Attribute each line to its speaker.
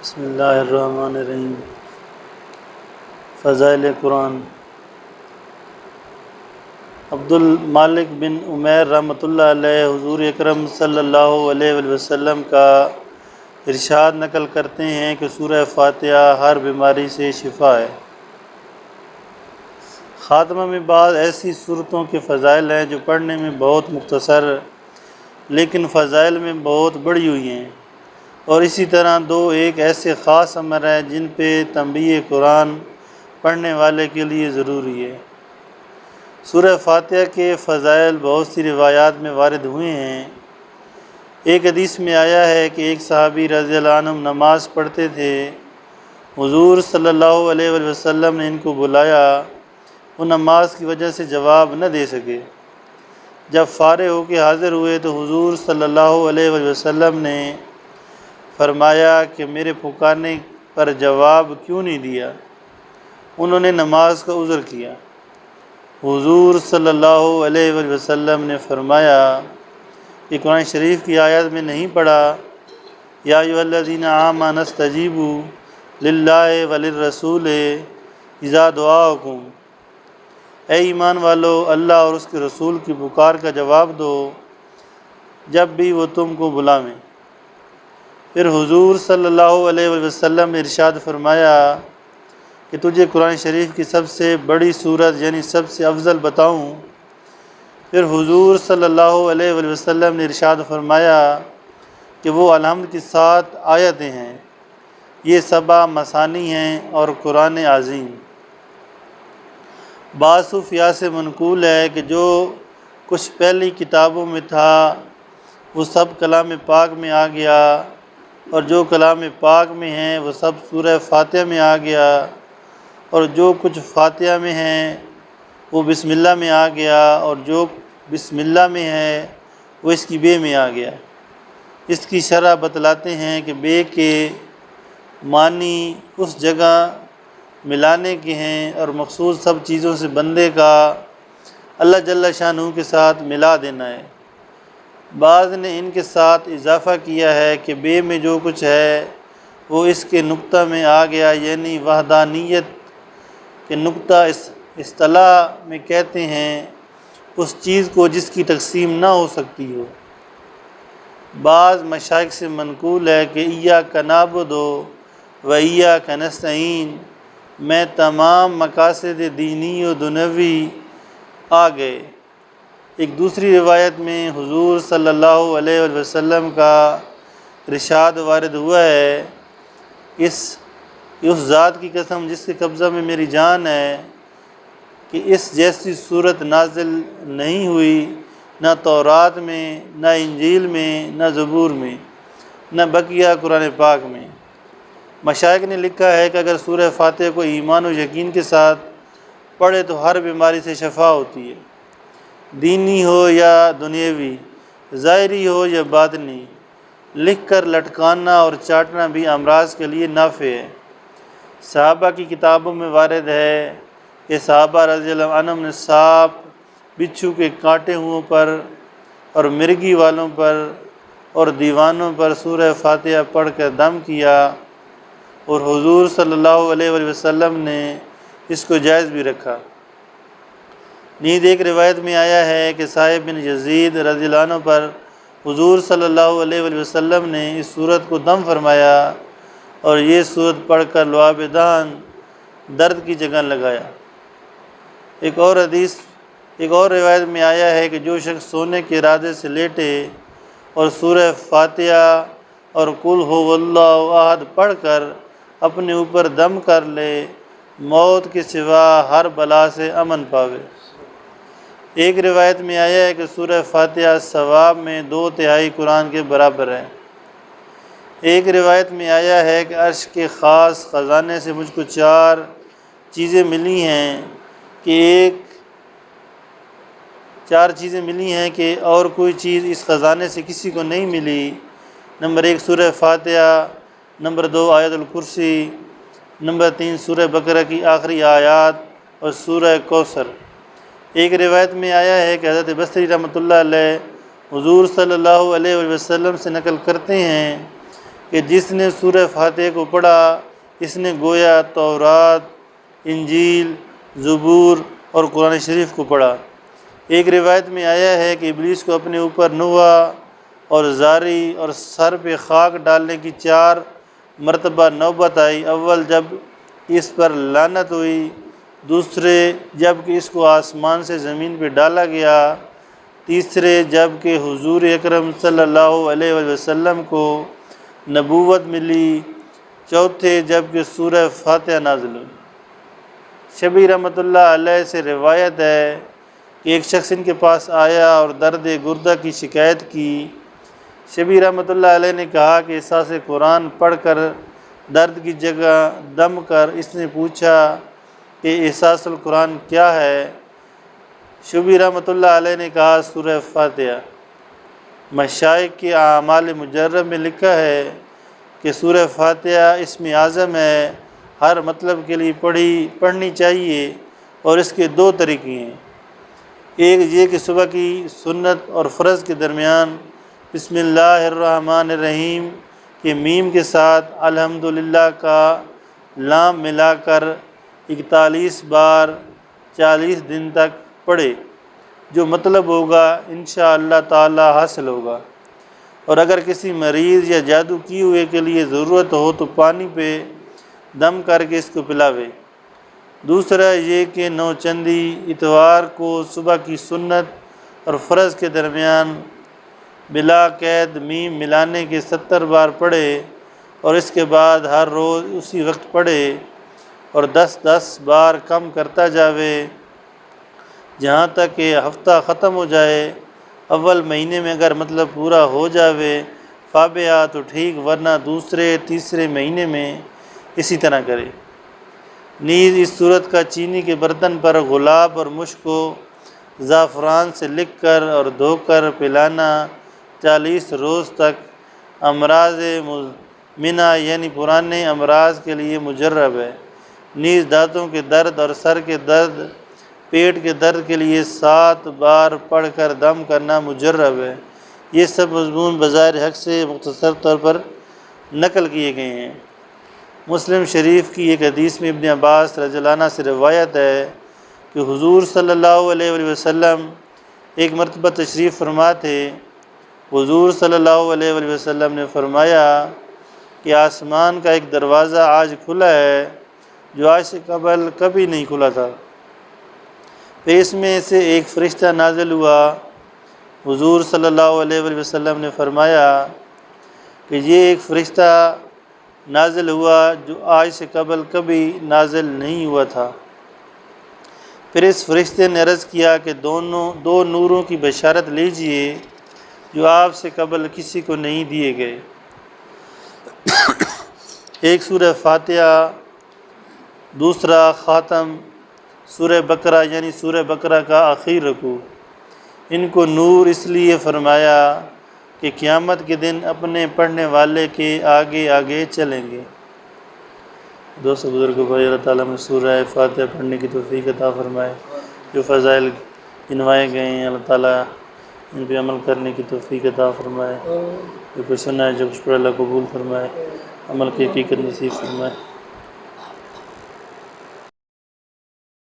Speaker 1: بسم اللہ الرحمن الرحیم۔ فضائل قرآن۔ عبد المالک بن عمیر رحمۃ اللہ علیہ حضور اکرم صلی اللہ علیہ وآلہ وسلم کا ارشاد نقل کرتے ہیں کہ سورہ فاتحہ ہر بیماری سے شفا ہے۔ خاتمہ میں بعض ایسی صورتوں کے فضائل ہیں جو پڑھنے میں بہت مختصر لیکن فضائل میں بہت بڑی ہوئی ہیں، اور اسی طرح ایک ایسے خاص امر ہیں جن پہ تنبیہ قرآن پڑھنے والے کے لیے ضروری ہے۔ سورہ فاتحہ کے فضائل بہت سی روایات میں وارد ہوئے ہیں۔ ایک حدیث میں آیا ہے کہ ایک صحابی رضی اللہ عنہ نماز پڑھتے تھے، حضور صلی اللہ علیہ وآلہ وسلم نے ان کو بلایا، وہ نماز کی وجہ سے جواب نہ دے سکے۔ جب فارغ ہو کے حاضر ہوئے تو حضور صلی اللہ علیہ وآلہ وسلم نے فرمایا کہ میرے پکارنے پر جواب کیوں نہیں دیا؟ انہوں نے نماز کا عذر کیا۔ حضور صلی اللہ علیہ وآلہ وسلم نے فرمایا کہ قرآن شریف کی آیت میں نہیں پڑھا یا ایھا الذین آمنوا استجیبوا للہ وللرسول اذا دعاکم، اے ایمان والو اللہ اور اس کے رسول کی پکار کا جواب دو جب بھی وہ تم کو بلاویں۔ پھر حضور صلی اللہ علیہ وآلہ وسلم نے ارشاد فرمایا کہ تجھے قرآن شریف کی سب سے بڑی سورت یعنی سب سے افضل بتاؤں؟ پھر حضور صلی اللہ علیہ وآلہ وسلم نے ارشاد فرمایا کہ وہ الحمد کی 7 آیتیں ہیں، یہ 7 مثانی ہیں اور قرآن عظیم۔ بعض صوفیاء سے منقول ہے کہ جو کچھ پہلی کتابوں میں تھا وہ سب کلام پاک میں آ گیا، اور جو کلام پاک میں ہیں وہ سب سورہ فاتحہ میں آ گیا، اور جو کچھ فاتحہ میں ہیں وہ بسم اللہ میں آ گیا، اور جو بسم اللہ میں ہے وہ اس کی بے میں آ گیا۔ اس کی شرح بتلاتے ہیں کہ بے کے معنی اس جگہ ملانے کے ہیں اور مخصوص سب چیزوں سے بندے کا اللہ جل شانہ کے ساتھ ملا دینا ہے۔ بعض نے ان کے ساتھ اضافہ کیا ہے کہ بے میں جو کچھ ہے وہ اس کے نقطہ میں آ گیا، یعنی وحدانیت کے نقطہ اصطلاح میں کہتے ہیں اس چیز کو جس کی تقسیم نہ ہو سکتی ہو۔ بعض مشائخ سے منقول ہے کہ ایاک نعبد و ایاک نستعین میں تمام مقاصد دینی و دنیوی آ گئے۔ ایک دوسری روایت میں حضور صلی اللہ علیہ وآلہ وسلم کا ارشاد وارد ہوا ہے، اس ذات کی قسم جس کے قبضہ میں میری جان ہے کہ اس جیسی صورت نازل نہیں ہوئی نہ تورات میں، نہ انجیل میں، نہ زبور میں، نہ بقیہ قرآن پاک میں۔ مشائخ نے لکھا ہے کہ اگر سورہ فاتحہ کو ایمان و یقین کے ساتھ پڑھے تو ہر بیماری سے شفا ہوتی ہے، دینی ہو یا دنیاوی، ظاہری ہو یا باطنی۔ لکھ کر لٹکانا اور چاٹنا بھی امراض کے لیے نافع ہے۔ صحابہ کی کتابوں میں وارد ہے کہ صحابہ رضی اللہ عنہم نے سانپ، بچھو کے کانٹے ہوئوں پر اور مرگی والوں پر اور دیوانوں پر سورہ فاتحہ پڑھ کر دم کیا، اور حضور صلی اللہ علیہ وآلہ وسلم نے اس کو جائز بھی رکھا۔ نیز ایک روایت میں آیا ہے کہ صاحب بن یزید رضی اللہ عنہ پر حضور صلی اللہ علیہ وآلہ وسلم نے اس صورت کو دم فرمایا اور یہ صورت پڑھ کر لعاب دہن درد کی جگہ لگایا۔ ایک اور روایت میں آیا ہے کہ جو شخص سونے کے ارادے سے لیٹے اور سورہ فاتحہ اور قل ھو اللہ احد پڑھ کر اپنے اوپر دم کر لے، موت کے سوا ہر بلا سے امن پاوے۔ ایک روایت میں آیا ہے کہ سورہ فاتحہ ثواب میں 2/3 قرآن کے برابر ہے۔ ایک روایت میں آیا ہے کہ عرش کے خاص خزانے سے مجھ کو 4 چیزیں ملی ہیں کہ اور کوئی چیز اس خزانے سے کسی کو نہیں ملی۔ نمبر 1 سورہ فاتحہ، نمبر 2 آیت الکرسی، نمبر 3 سورہ بقرہ کی آخری آیات اور سورہ کوثر۔ ایک روایت میں آیا ہے کہ حضرت بصری رحمۃ اللہ علیہ حضور صلی اللہ علیہ وسلم سے نقل کرتے ہیں کہ جس نے سورہ فاتحہ کو پڑھا اس نے گویا تورات، انجیل، زبور اور قرآن شریف کو پڑھا۔ ایک روایت میں آیا ہے کہ ابلیس کو اپنے اوپر نوح اور زاری اور سر پہ خاک ڈالنے کی 4 مرتبہ نوبت آئی۔ اول جب اس پر لعنت ہوئی، دوسرے جب کہ اس کو آسمان سے زمین پہ ڈالا گیا، تیسرے جب کہ حضور اکرم صلی اللہ علیہ وسلم کو نبوت ملی، چوتھے جب کہ سورہ فاتحہ نازل ہوئی۔ شبیر رحمۃ اللہ علیہ سے روایت ہے کہ ایک شخص ان کے پاس آیا اور درد گردہ کی شکایت کی۔ شبیر رحمۃ اللہ علیہ نے کہا کہ احساس قرآن پڑھ کر درد کی جگہ دم کر۔ اس نے پوچھا کہ احساس القرآن کیا ہے؟ شبیر رحمۃ اللہ علیہ نے کہا سورہ فاتحہ۔ مشائخ کے اعمال مجرب میں لکھا ہے کہ سورہ فاتحہ اسم اعظم ہے، ہر مطلب کے لیے پڑھنی چاہیے، اور اس کے 2 طریقے ہیں۔ ایک یہ کہ صبح کی سنت اور فرض کے درمیان بسم اللہ الرحمن الرحیم کے میم کے ساتھ الحمدللہ کا لام ملا کر 41 بار 40 دن تک پڑھے، جو مطلب ہوگا انشاءاللہ تعالی حاصل ہوگا۔ اور اگر کسی مریض یا جادو کیے ہوئے کے لیے ضرورت ہو تو پانی پہ دم کر کے اس کو پلاوے۔ دوسرا یہ کہ 9 چندی اتوار کو صبح کی سنت اور فرض کے درمیان بلا قید میم ملانے کے 70 بار پڑھے، اور اس کے بعد ہر روز اسی وقت پڑھے اور 10 بار کم کرتا جاوے جہاں تک کہ ہفتہ ختم ہو جائے۔ اول مہینے میں اگر مطلب پورا ہو جاوے فابیہ تو ٹھیک، ورنہ دوسرے تیسرے مہینے میں اسی طرح کرے۔ نیز اس صورت کا چینی کے برتن پر گلاب اور مشک کو زعفران سے لکھ کر اور دھو کر پلانا 40 روز تک امراض مزمنہ یعنی پرانے امراض کے لیے مجرب ہے۔ نیز دانتوں کے درد اور سر کے درد، پیٹ کے درد کے لیے 7 بار پڑھ کر دم کرنا مجرب ہے۔ یہ سب مضمون بظاہر حق سے مختصر طور پر نقل کیے گئے ہیں۔ مسلم شریف کی ایک حدیث میں ابن عباس رضی اللہ عنہ سے روایت ہے کہ حضور صلی اللہ علیہ وسلم ایک مرتبہ تشریف فرما تھے۔ حضور صلی اللہ علیہ وسلم نے فرمایا کہ آسمان کا ایک دروازہ آج کھلا ہے جو آج سے قبل کبھی نہیں کھلا تھا۔ پھر اس میں سے ایک فرشتہ نازل ہوا۔ حضور صلی اللہ علیہ وسلم نے فرمایا کہ یہ ایک فرشتہ نازل ہوا جو آج سے قبل کبھی نازل نہیں ہوا تھا۔ پھر اس فرشتے نے عرض کیا کہ 2 نوروں کی بشارت لیجئے جو آپ سے قبل کسی کو نہیں دیے گئے۔ ایک سورہ فاتحہ، دوسرا خاتم سورہ بقرہ یعنی سورہ بقرہ کا آخری رکوع۔ ان کو نور اس لیے فرمایا کہ قیامت کے دن اپنے پڑھنے والے کے آگے آگے چلیں گے۔ دوستو بزرگوں بھائی، اللہ تعالیٰ میں سورہ فاتحہ پڑھنے کی توفیق عطا فرمائے۔ جو فضائل گنوائے گئے ہیں اللہ تعالیٰ ان پہ عمل کرنے کی توفیق عطا فرمائے۔ جو کچھ سنا ہے جو کچھ پڑھا اللہ قبول فرمائے، عمل کی حقیقت نصیب فرمائے۔